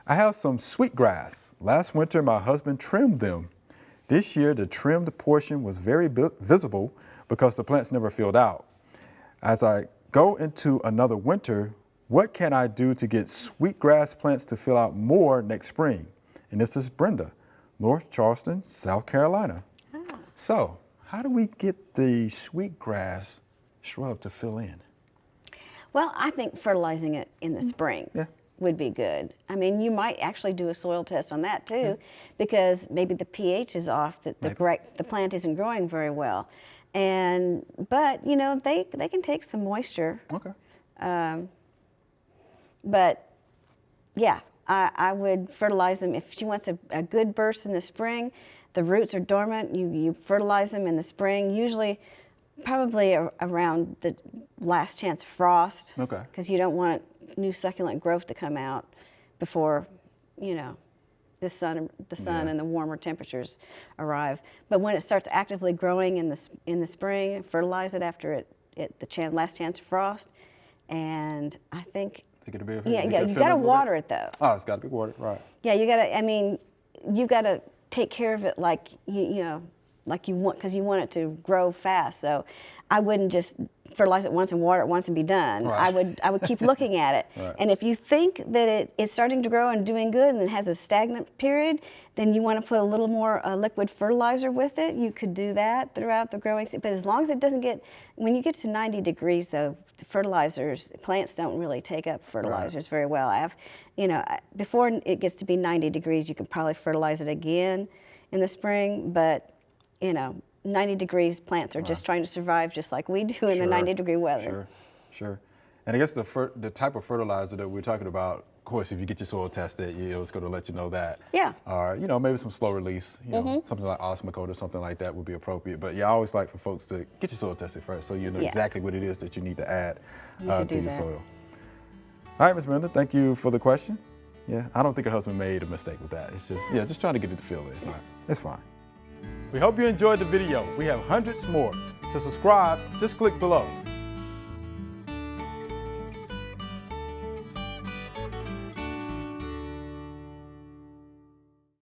I have some sweetgrass. Last winter, my husband trimmed them. This year, the trimmed portion was very visible because the plants never filled out. As I go into another winter, what can I do to get sweetgrass plants to fill out more next spring? And this is Brenda, North Charleston, South Carolina. Oh. So, how do we get the sweetgrass shrub to fill in? Well, I think fertilizing it in the spring would be good. I mean, you might actually do a soil test on that too, because maybe the pH is off, that the plant isn't growing very well. But you know, they can take some moisture. Okay. But yeah, I would fertilize them. If she wants a good burst in the spring, the roots are dormant, you fertilize them in the spring, usually probably around the last chance of frost. Okay. Because you don't want new succulent growth to come out before, you know, the sun and the warmer temperatures arrive. But when it starts actively growing in the spring, fertilize it after the last chance of frost, and I think it'll be okay. Yeah, you got to water it though. Oh, it's got to be watered, right? Yeah, you got to. I mean, you got to take care of it like you know, like you want, because you want it to grow fast. So I wouldn't just fertilize it once and water it once and be done. Right. I would keep looking at it. Right. And if you think that it's starting to grow and doing good and it has a stagnant period, then you want to put a little more liquid fertilizer with it. You could do that throughout the growing season. But as long as it doesn't get, when you get to 90 degrees though, fertilizers, plants don't really take up fertilizers very well. I have, you know, before it gets to be 90 degrees, you can probably fertilize it again in the spring, but you know, 90 degrees plants are just trying to survive just like we do in the 90-degree weather. Sure. And I guess the type of fertilizer that we're talking about, of course, if you get your soil tested, it's going to let you know that. Yeah. Or, you know, maybe some slow release, you know, something like Osmocote or something like that would be appropriate. But yeah, I always like for folks to get your soil tested first so you know exactly what it is that you need to add to your soil. All right, Ms. Brenda, thank you for the question. Yeah, I don't think her husband made a mistake with that. It's just, just trying to get it to fill in. All right, it's fine. We hope you enjoyed the video. We have hundreds more. To subscribe, just click below.